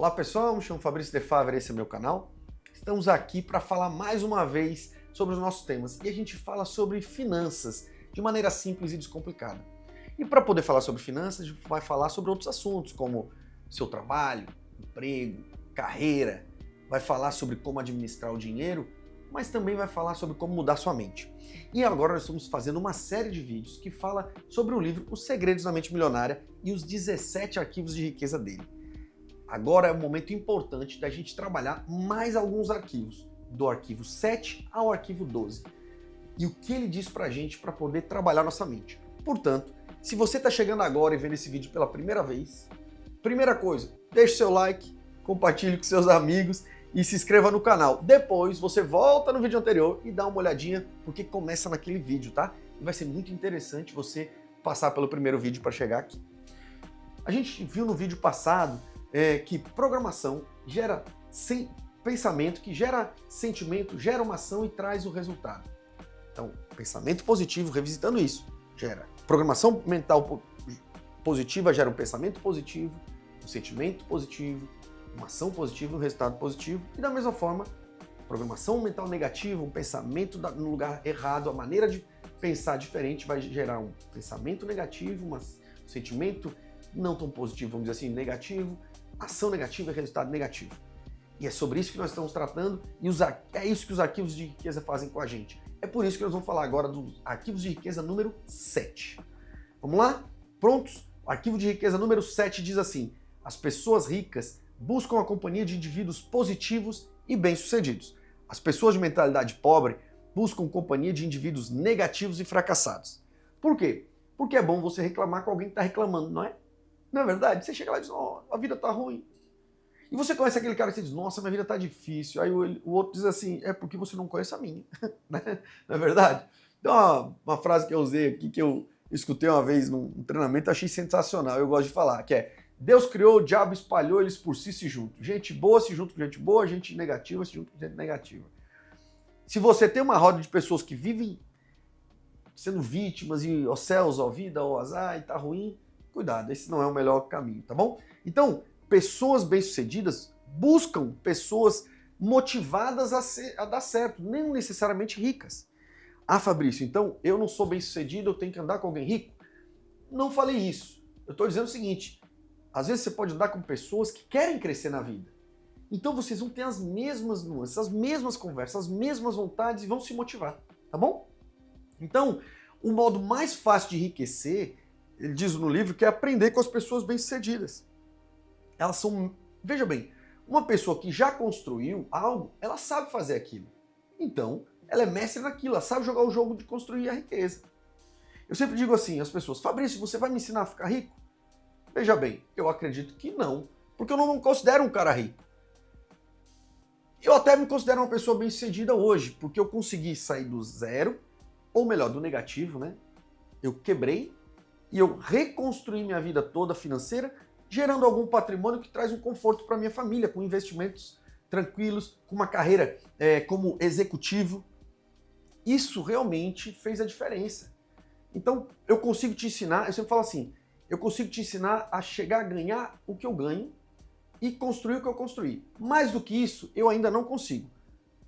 Olá pessoal, me chamo Fabrício De Favre, esse é meu canal. Estamos aqui para falar mais uma vez sobre os nossos temas e a gente fala sobre finanças de maneira simples e descomplicada. E para poder falar sobre finanças, a gente vai falar sobre outros assuntos como seu trabalho, emprego, carreira, vai falar sobre como administrar o dinheiro, mas também vai falar sobre como mudar sua mente. E agora nós estamos fazendo uma série de vídeos que fala sobre o livro Os Segredos da Mente Milionária e os 17 arquivos de riqueza dele. Agora é um momento importante da gente trabalhar mais alguns arquivos, do arquivo 7 ao arquivo 12. E o que ele diz pra gente para poder trabalhar nossa mente. Portanto, se você está chegando agora e vendo esse vídeo pela primeira vez, primeira coisa, deixe seu like, compartilhe com seus amigos e se inscreva no canal. Depois você volta no vídeo anterior e dá uma olhadinha, porque começa naquele vídeo, tá? E vai ser muito interessante você passar pelo primeiro vídeo para chegar aqui. A gente viu no vídeo passado que programação gera pensamento, que gera sentimento, gera uma ação e traz o resultado. Então, pensamento positivo, revisitando isso, gera programação mental positiva, gera um pensamento positivo, um sentimento positivo, uma ação positiva, um resultado positivo. E da mesma forma, programação mental negativa, um pensamento no lugar errado, a maneira de pensar diferente vai gerar um pensamento negativo, um sentimento não tão positivo, vamos dizer assim, negativo, ação negativa e resultado negativo. E é sobre isso que nós estamos tratando e é isso que os arquivos de riqueza fazem com a gente. É por isso que nós vamos falar agora dos arquivos de riqueza número 7. Vamos lá? Prontos? O arquivo de riqueza número 7 diz assim: as pessoas ricas buscam a companhia de indivíduos positivos e bem-sucedidos. As pessoas de mentalidade pobre buscam companhia de indivíduos negativos e fracassados. Por quê? Porque é bom você reclamar com alguém que está reclamando, não é? Não é verdade? Você chega lá e diz, oh, a vida tá ruim. E você conhece aquele cara que você diz, nossa, minha vida tá difícil. Aí o outro diz assim, é porque você não conhece a minha. Não é verdade? Tem uma frase que eu usei aqui, que eu escutei uma vez num treinamento, achei sensacional, eu gosto de falar, que é, Deus criou, o diabo espalhou, eles por si se juntam. Gente boa se junta com gente boa, gente negativa se junta com gente negativa. Se você tem uma roda de pessoas que vivem sendo vítimas e ó céus, ó vida, ó azar, e tá ruim, cuidado, esse não é o melhor caminho, tá bom? Então, pessoas bem-sucedidas buscam pessoas motivadas a dar certo, nem necessariamente ricas. Ah, Fabrício, então eu não sou bem-sucedido, eu tenho que andar com alguém rico? Não falei isso. Eu estou dizendo o seguinte, às vezes você pode andar com pessoas que querem crescer na vida. Então vocês vão ter as mesmas nuances, as mesmas conversas, as mesmas vontades e vão se motivar, tá bom? Então, o modo mais fácil de enriquecer, ele diz no livro, que é aprender com as pessoas bem-sucedidas. Elas são, veja bem, uma pessoa que já construiu algo, ela sabe fazer aquilo. Então, ela é mestre naquilo, ela sabe jogar o jogo de construir a riqueza. Eu sempre digo assim às pessoas, Fabrício, você vai me ensinar a ficar rico? Veja bem, eu acredito que não, porque eu não me considero um cara rico. Eu até me considero uma pessoa bem-sucedida hoje, porque eu consegui sair do zero, ou melhor, do negativo, né? Eu quebrei e eu reconstruí minha vida toda financeira, gerando algum patrimônio que traz um conforto para minha família, com investimentos tranquilos, com uma carreira como executivo. Isso realmente fez a diferença. Então, eu consigo te ensinar, eu sempre falo assim, eu consigo te ensinar a chegar a ganhar o que eu ganho e construir o que eu construí. Mais do que isso, eu ainda não consigo.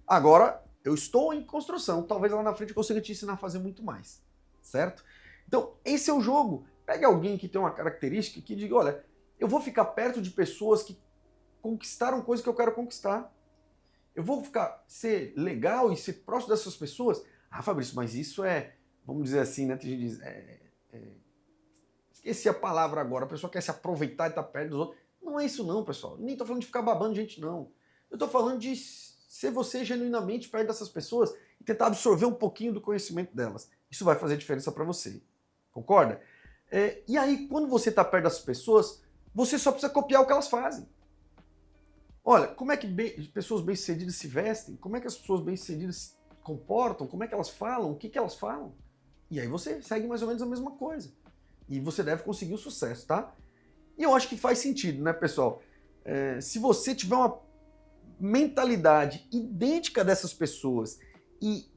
Agora, eu estou em construção, talvez lá na frente eu consiga te ensinar a fazer muito mais, certo? Então, esse é o jogo. Pegue alguém que tem uma característica que diga, olha, eu vou ficar perto de pessoas que conquistaram coisas que eu quero conquistar. Eu vou ser legal e ser próximo dessas pessoas. Ah, Fabrício, mas isso é, vamos dizer assim, né? Tem gente que diz, esqueci a palavra agora, a pessoa quer se aproveitar e estar perto dos outros. Não é isso não, pessoal. Nem estou falando de ficar babando gente, não. Eu estou falando de ser você genuinamente perto dessas pessoas e tentar absorver um pouquinho do conhecimento delas. Isso vai fazer diferença para você. Concorda? E aí, quando você está perto dessas pessoas, você só precisa copiar o que elas fazem. Olha, como é que pessoas bem-sucedidas se vestem? Como é que as pessoas bem-sucedidas se comportam? Como é que elas falam? O que elas falam? E aí você segue mais ou menos a mesma coisa. E você deve conseguir o sucesso, tá? E eu acho que faz sentido, né, pessoal? Se você tiver uma mentalidade idêntica dessas pessoas e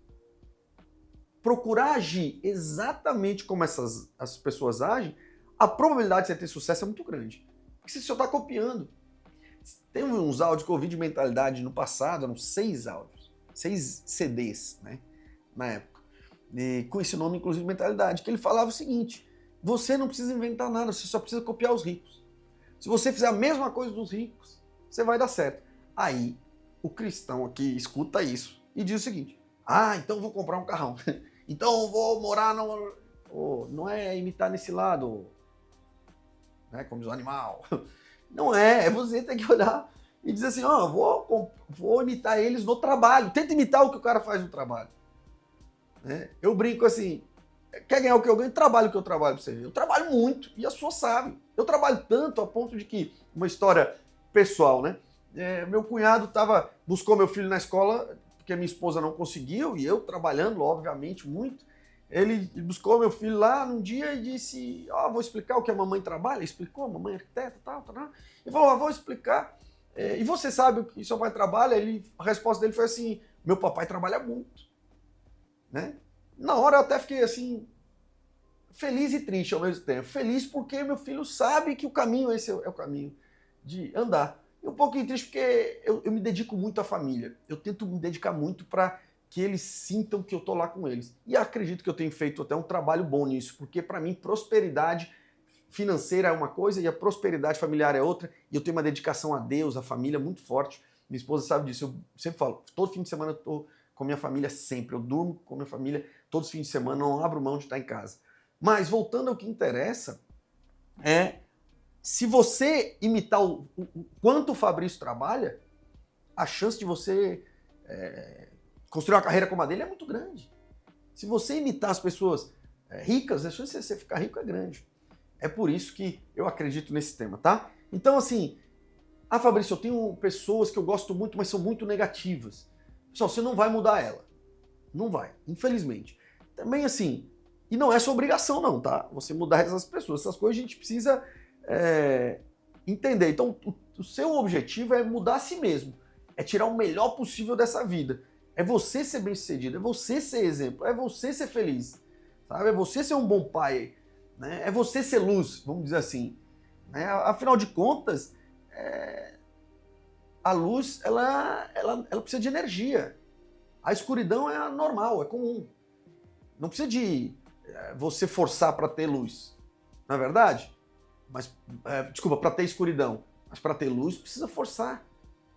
procurar agir exatamente como as pessoas agem, a probabilidade de você ter sucesso é muito grande. Porque você só está copiando. Tem uns áudios que eu ouvi de mentalidade no passado, eram 6 áudios, 6 CDs, né, na época, com esse nome, inclusive, mentalidade, que ele falava o seguinte: você não precisa inventar nada, você só precisa copiar os ricos. Se você fizer a mesma coisa dos ricos, você vai dar certo. Aí, o cristão aqui escuta isso e diz o seguinte: então eu vou comprar um carrão. Então eu vou morar no... não é imitar nesse lado, né, como diz o animal. Não é você tem que olhar e dizer assim, vou imitar eles no trabalho. Tenta imitar o que o cara faz no trabalho. Né? Eu brinco assim, quer ganhar o que eu ganho? Trabalho o que eu trabalho pra você ver. Eu trabalho muito e a sua sabe. Eu trabalho tanto a ponto de que, uma história pessoal, né? Meu cunhado buscou meu filho na escola porque a minha esposa não conseguiu, e eu trabalhando, obviamente, muito. Ele buscou meu filho lá num dia e disse, vou explicar o que a mamãe trabalha. Ele explicou, a mamãe é arquiteta, tal. Ele falou, vou explicar. E você sabe o que seu pai trabalha? A resposta dele foi assim, meu papai trabalha muito. Né? Na hora eu até fiquei assim, feliz e triste ao mesmo tempo. Feliz porque meu filho sabe que o caminho, esse é o caminho de andar. E um pouquinho triste porque eu me dedico muito à família. Eu tento me dedicar muito para que eles sintam que eu estou lá com eles. E acredito que eu tenho feito até um trabalho bom nisso, porque para mim prosperidade financeira é uma coisa e a prosperidade familiar é outra, e eu tenho uma dedicação a Deus, à família muito forte. Minha esposa sabe disso, eu sempre falo, todo fim de semana eu estou com a minha família sempre, eu durmo com a minha família todos os fins de semana, não abro mão de estar em casa. Mas voltando ao que interessa, se você imitar o quanto o Fabrício trabalha, a chance de você construir uma carreira como a dele é muito grande. Se você imitar as pessoas ricas, a chance de você ficar rico é grande. É por isso que eu acredito nesse tema, tá? Então, assim, Fabrício, eu tenho pessoas que eu gosto muito, mas são muito negativas. Pessoal, você não vai mudar ela. Não vai, infelizmente. Também, assim, e não é sua obrigação não, tá? Você mudar essas pessoas. Essas coisas a gente precisa entender. Então, o seu objetivo é mudar a si mesmo. É tirar o melhor possível dessa vida. É você ser bem-sucedido, é você ser exemplo, é você ser feliz, sabe? É você ser um bom pai, né? É você ser luz, vamos dizer assim. Né? Afinal de contas, a luz, ela precisa de energia. A escuridão é normal, é comum. Não precisa de você forçar para ter luz, não é verdade? Mas, desculpa, para ter escuridão. Mas para ter luz precisa forçar,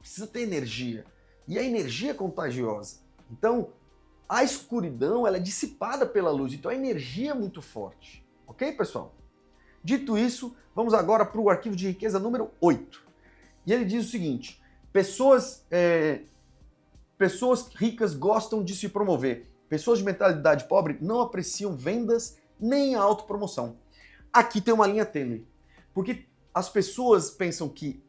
precisa ter energia. E a energia é contagiosa. Então, a escuridão ela é dissipada pela luz. Então, a energia é muito forte. Ok, pessoal? Dito isso, vamos agora para o arquivo de riqueza número 8. E ele diz o seguinte: pessoas ricas gostam de se promover. Pessoas de mentalidade pobre não apreciam vendas nem a autopromoção. Aqui tem uma linha tênue. Porque as pessoas pensam que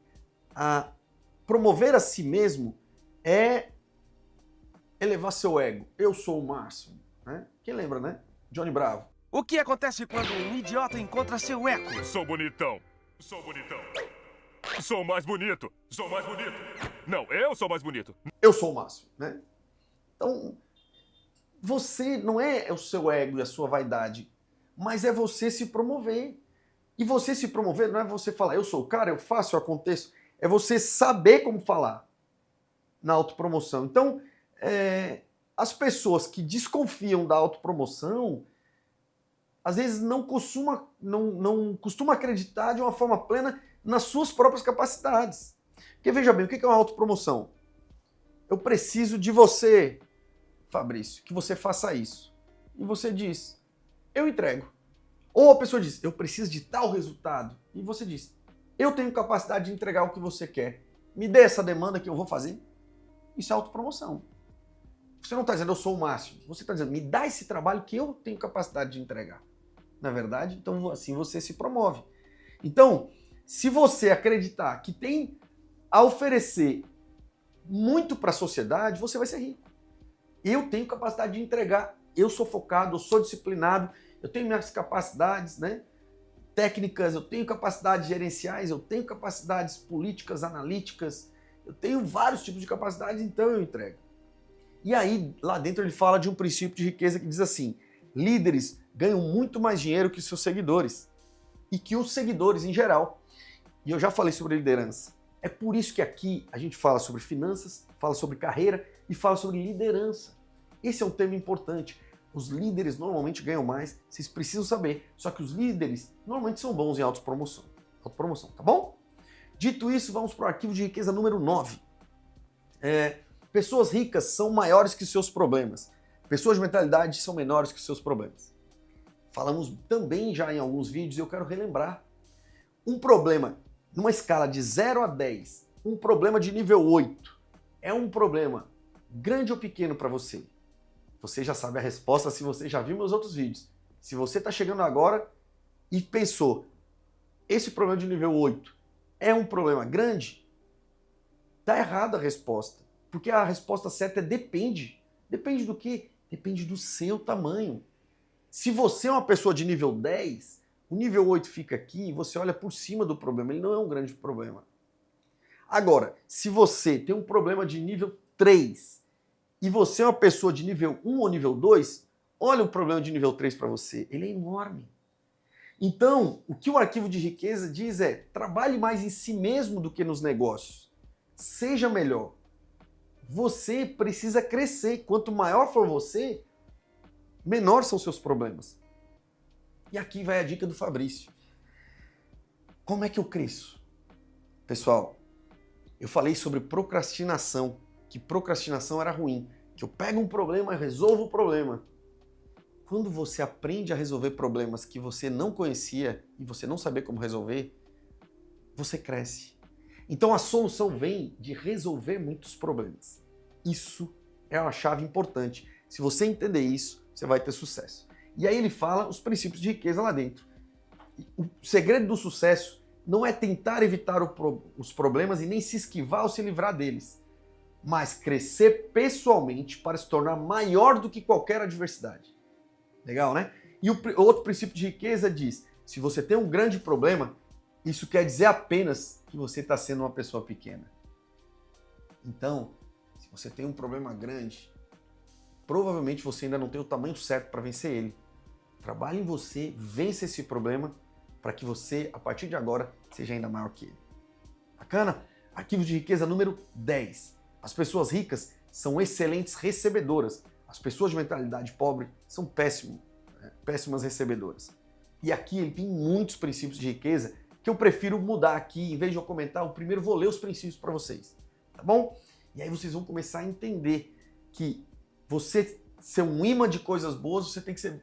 promover a si mesmo é elevar seu ego. Eu sou o máximo. Né? Quem lembra, né? Johnny Bravo. O que acontece quando um idiota encontra seu eco? Sou bonitão. Sou bonitão. Sou mais bonito. Sou mais bonito. Não, eu sou mais bonito. Eu sou o máximo, né? Então, você não é o seu ego e a sua vaidade, mas é você se promover. E você se promover não é você falar, eu sou o cara, eu faço, eu aconteço. É você saber como falar na autopromoção. Então, as pessoas que desconfiam da autopromoção, às vezes não costuma acreditar de uma forma plena nas suas próprias capacidades. Porque veja bem, o que é uma autopromoção? Eu preciso de você, Fabrício, que você faça isso. E você diz, eu entrego. Ou a pessoa diz, eu preciso de tal resultado. E você diz, eu tenho capacidade de entregar o que você quer. Me dê essa demanda que eu vou fazer. Isso é autopromoção. Você não está dizendo, eu sou o máximo. Você está dizendo, me dá esse trabalho que eu tenho capacidade de entregar. Na verdade, então assim você se promove. Então, se você acreditar que tem a oferecer muito para a sociedade, você vai ser rico. Eu tenho capacidade de entregar. Eu sou focado, eu sou disciplinado, eu tenho minhas capacidades, né? Técnicas, eu tenho capacidades gerenciais, eu tenho capacidades políticas, analíticas, eu tenho vários tipos de capacidades, então eu entrego. E aí, lá dentro ele fala de um princípio de riqueza que diz assim, líderes ganham muito mais dinheiro que seus seguidores e que os seguidores em geral. E eu já falei sobre liderança. É por isso que aqui a gente fala sobre finanças, fala sobre carreira e fala sobre liderança. Esse é um tema importante. Os líderes normalmente ganham mais, vocês precisam saber. Só que os líderes normalmente são bons em autopromoção. Autopromoção, tá bom? Dito isso, vamos para o arquivo de riqueza número 9. Pessoas ricas são maiores que seus problemas. Pessoas de mentalidade são menores que seus problemas. Falamos também já em alguns vídeos e eu quero relembrar. Um problema, numa escala de 0 a 10, um problema de nível 8, é um problema grande ou pequeno para você? Você já sabe a resposta se você já viu meus outros vídeos. Se você está chegando agora e pensou, esse problema de nível 8 é um problema grande, está errada a resposta. Porque a resposta certa é depende. Depende do quê? Depende do seu tamanho. Se você é uma pessoa de nível 10, o nível 8 fica aqui e você olha por cima do problema. Ele não é um grande problema. Agora, se você tem um problema de nível 3 e você é uma pessoa de nível 1 ou nível 2, olha o problema de nível 3 para você. Ele é enorme. Então, o que o arquivo de riqueza diz é: trabalhe mais em si mesmo do que nos negócios. Seja melhor. Você precisa crescer. Quanto maior for você, menor são seus problemas. E aqui vai a dica do Fabrício. Como é que eu cresço? Pessoal, eu falei sobre procrastinação, que procrastinação era ruim, que eu pego um problema e resolvo o problema. Quando você aprende a resolver problemas que você não conhecia e você não sabia como resolver, você cresce. Então a solução vem de resolver muitos problemas. Isso é uma chave importante. Se você entender isso, você vai ter sucesso. E aí ele fala os princípios de riqueza lá dentro. O segredo do sucesso não é tentar evitar os problemas e nem se esquivar ou se livrar deles, mas crescer pessoalmente para se tornar maior do que qualquer adversidade. Legal, né? E o outro princípio de riqueza diz: se você tem um grande problema, isso quer dizer apenas que você está sendo uma pessoa pequena. Então, se você tem um problema grande, provavelmente você ainda não tem o tamanho certo para vencer ele. Trabalhe em você, vença esse problema para que você, a partir de agora, seja ainda maior que ele. Bacana? Arquivo de riqueza número 10. As pessoas ricas são excelentes recebedoras. As pessoas de mentalidade pobre são péssimas recebedoras. E aqui ele tem muitos princípios de riqueza que eu prefiro mudar aqui. Em vez de eu comentar, eu primeiro vou ler os princípios para vocês. Tá bom? E aí vocês vão começar a entender que você ser um imã de coisas boas, você tem que ser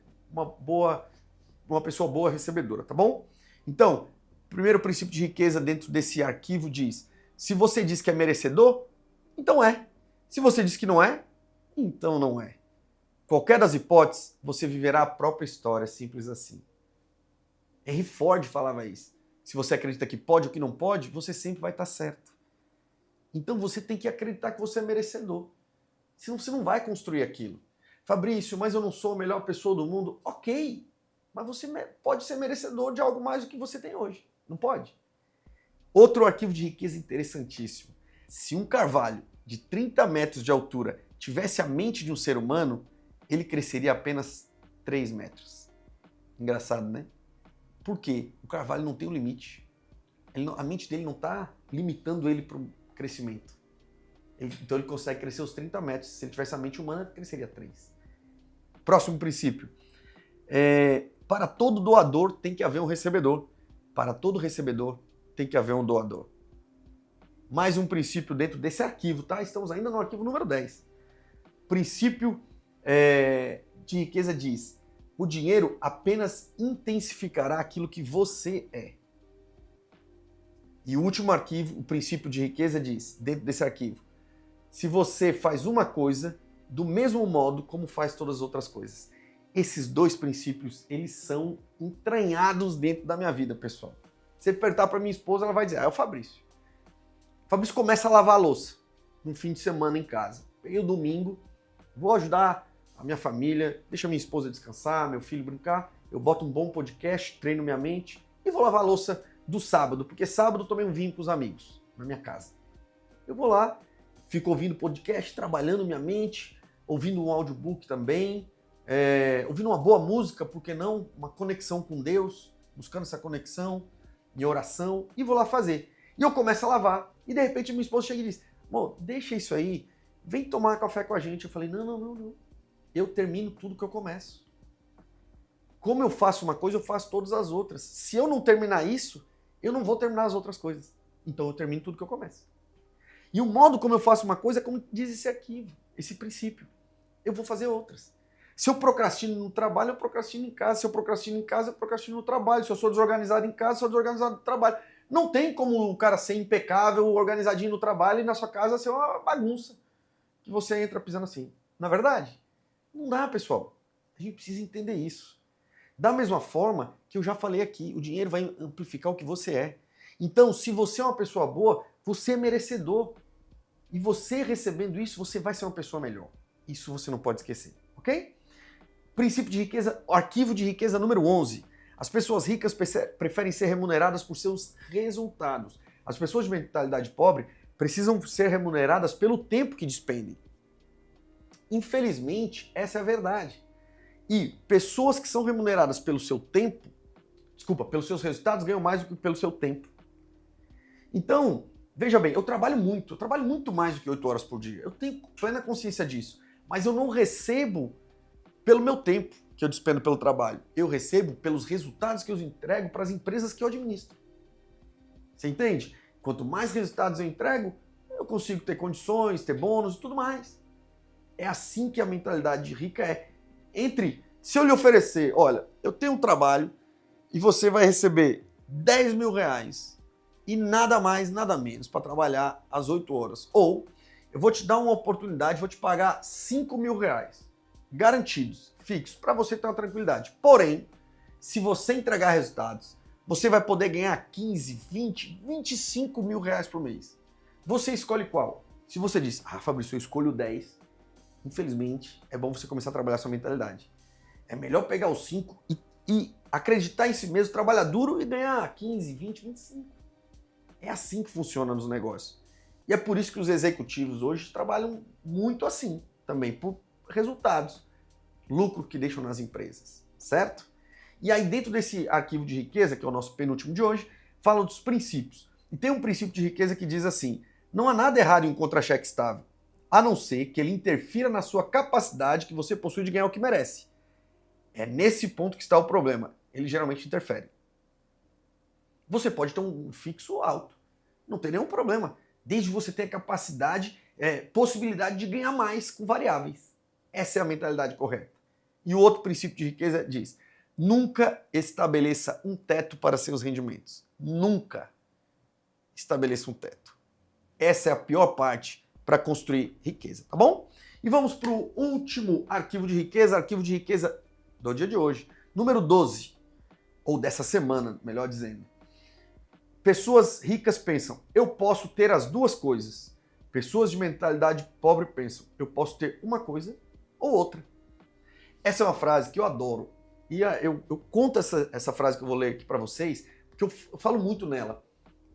uma pessoa boa recebedora, tá bom? Então, o primeiro princípio de riqueza dentro desse arquivo diz: se você diz que é merecedor, então é. Se você diz que não é, então não é. Qualquer das hipóteses, você viverá a própria história, simples assim. Henry Ford falava isso. Se você acredita que pode ou que não pode, você sempre vai estar certo. Então você tem que acreditar que você é merecedor. Senão você não vai construir aquilo. Fabrício, mas eu não sou a melhor pessoa do mundo. Ok, mas você pode ser merecedor de algo mais do que você tem hoje. Não pode? Outro arquivo de riqueza interessantíssimo. Se um carvalho de 30 metros de altura tivesse a mente de um ser humano, ele cresceria apenas 3 metros. Engraçado, né? Por quê? O carvalho não tem um limite. A mente dele não está limitando ele para o crescimento. Então ele consegue crescer os 30 metros. Se ele tivesse a mente humana, cresceria 3. Próximo princípio. Para todo doador tem que haver um recebedor. Para todo recebedor tem que haver um doador. Mais um princípio dentro desse arquivo, tá? Estamos ainda no arquivo número 10. Princípio de riqueza diz: o dinheiro apenas intensificará aquilo que você é. E o último arquivo, o princípio de riqueza diz, dentro desse arquivo: se você faz uma coisa do mesmo modo como faz todas as outras coisas. Esses dois princípios, eles são entranhados dentro da minha vida, pessoal. Se eu perguntar para minha esposa, ela vai dizer: é o Fabrício. O Fabrício começa a lavar a louça no fim de semana em casa. Peguei o domingo, vou ajudar a minha família, deixo a minha esposa descansar, meu filho brincar, eu boto um bom podcast, treino minha mente e vou lavar a louça do sábado, porque sábado eu tomei um vinho com os amigos na minha casa. Eu vou lá, fico ouvindo podcast, trabalhando minha mente, ouvindo um audiobook também, ouvindo uma boa música, por que não? Uma conexão com Deus, buscando essa conexão em oração, e vou lá fazer. E eu começo a lavar. E de repente minha esposa chega e diz, amor, deixa isso aí, vem tomar café com a gente. Eu falei, não. Eu termino tudo que eu começo. Como eu faço uma coisa, eu faço todas as outras. Se eu não terminar isso, eu não vou terminar as outras coisas. Então eu termino tudo que eu começo. E o modo como eu faço uma coisa é como diz esse arquivo, esse princípio. Eu vou fazer outras. Se eu procrastino no trabalho, eu procrastino em casa. Se eu procrastino em casa, eu procrastino no trabalho. Se eu sou desorganizado em casa, eu sou desorganizado no trabalho. Não tem como o cara ser impecável, organizadinho no trabalho e na sua casa ser uma bagunça. Que você entra pisando assim. Na verdade, não dá, pessoal. A gente precisa entender isso. Da mesma forma que eu já falei aqui, o dinheiro vai amplificar o que você é. Então, se você é uma pessoa boa, você é merecedor. E você recebendo isso, você vai ser uma pessoa melhor. Isso você não pode esquecer, ok? Princípio de riqueza, arquivo de riqueza número 11. As pessoas ricas preferem ser remuneradas por seus resultados. As pessoas de mentalidade pobre precisam ser remuneradas pelo tempo que despendem. Infelizmente, essa é a verdade. E pessoas que são remuneradas pelo seu tempo, pelos seus resultados, ganham mais do que pelo seu tempo. Então, veja bem, eu trabalho muito mais do que 8 horas por dia. Eu tenho plena consciência disso. Mas eu não recebo pelo meu tempo que eu despendo pelo trabalho. Eu recebo pelos resultados que eu entrego para as empresas que eu administro. Você entende? Quanto mais resultados eu entrego, eu consigo ter condições, ter bônus e tudo mais. É assim que a mentalidade rica é. Se eu lhe oferecer, olha, eu tenho um trabalho e você vai receber 10 mil reais e nada mais, nada menos para trabalhar às 8 horas. Ou eu vou te dar uma oportunidade, vou te pagar 5 mil reais, garantidos, fixos, para você ter uma tranquilidade. Porém, se você entregar resultados, você vai poder ganhar 15, 20, 25 mil reais por mês. Você escolhe qual? Se você diz, Fabrício, eu escolho 10, infelizmente, é bom você começar a trabalhar sua mentalidade. É melhor pegar os 5 e acreditar em si mesmo, trabalhar duro e ganhar 15, 20, 25. É assim que funciona nos negócios. E é por isso que os executivos hoje trabalham muito assim, também por resultados, lucro que deixam nas empresas, certo? E aí dentro desse arquivo de riqueza, que é o nosso penúltimo de hoje, fala dos princípios. E tem um princípio de riqueza que diz assim, não há nada errado em um contra-cheque estável, a não ser que ele interfira na sua capacidade que você possui de ganhar o que merece. É nesse ponto que está o problema. Ele geralmente interfere. Você pode ter um fixo alto, não tem nenhum problema, desde você ter a capacidade, possibilidade de ganhar mais com variáveis. Essa é a mentalidade correta. E o outro princípio de riqueza diz, nunca estabeleça um teto para seus rendimentos. Nunca estabeleça um teto. Essa é a pior parte para construir riqueza, tá bom? E vamos para o último arquivo de riqueza do dia de hoje, número 12, ou dessa semana, melhor dizendo. Pessoas ricas pensam, eu posso ter as duas coisas. Pessoas de mentalidade pobre pensam, eu posso ter uma coisa ou outra. Essa é uma frase que eu adoro. E eu conto essa frase que eu vou ler aqui para vocês, porque eu falo muito nela.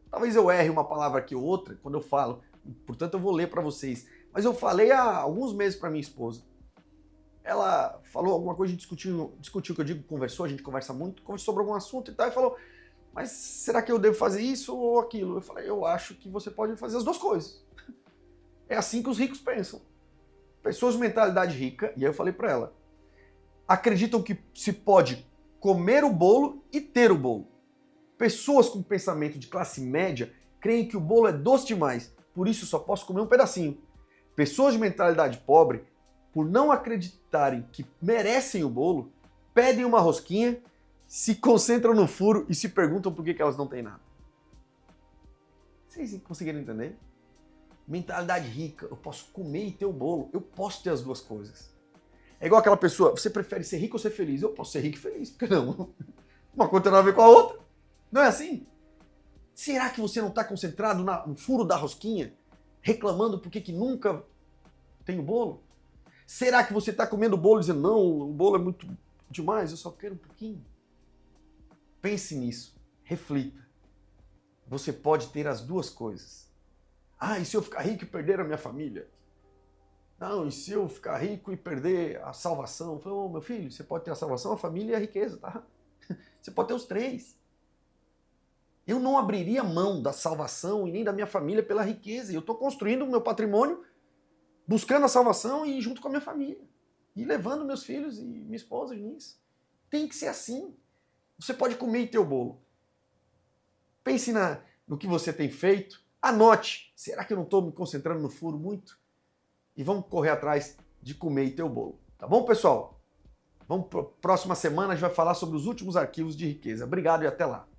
Talvez eu erre uma palavra aqui ou outra quando eu falo, portanto eu vou ler para vocês. Mas eu falei há alguns meses para minha esposa. Ela falou alguma coisa, a gente discutiu, que eu digo, conversou, a gente conversa muito, conversou sobre algum assunto e tal, e falou, mas será que eu devo fazer isso ou aquilo? Eu falei, eu acho que você pode fazer as duas coisas. É assim que os ricos pensam. Pessoas de mentalidade rica, e aí eu falei para ela, acreditam que se pode comer o bolo e ter o bolo. Pessoas com pensamento de classe média creem que o bolo é doce demais, por isso só posso comer um pedacinho. Pessoas de mentalidade pobre, por não acreditarem que merecem o bolo, pedem uma rosquinha, se concentram no furo e se perguntam por que elas não têm nada. Vocês conseguiram entender? Mentalidade rica, eu posso comer e ter o bolo, eu posso ter as duas coisas. É igual aquela pessoa, você prefere ser rico ou ser feliz? Eu posso ser rico e feliz, por que não? Uma coisa tem nada a ver com a outra. Não é assim? Será que você não está concentrado no furo da rosquinha, reclamando por que nunca tem o bolo? Será que você está comendo o bolo e dizendo, não, o bolo é muito demais, eu só quero um pouquinho? Pense nisso, reflita. Você pode ter as duas coisas. E se eu ficar rico e perder a minha família? Não, e se eu ficar rico e perder a salvação? Eu falei, meu filho, você pode ter a salvação, a família e a riqueza, tá? Você pode ter os três. Eu não abriria mão da salvação e nem da minha família pela riqueza. Eu estou construindo o meu patrimônio, buscando a salvação e junto com a minha família. E levando meus filhos e minha esposa nisso. Tem que ser assim. Você pode comer e ter o bolo. Pense no que você tem feito. Anote. Será que eu não estou me concentrando no furo muito? E vamos correr atrás de comer e ter o bolo. Tá bom, pessoal? Vamos para a próxima semana, a gente vai falar sobre os últimos arquivos de riqueza. Obrigado e até lá.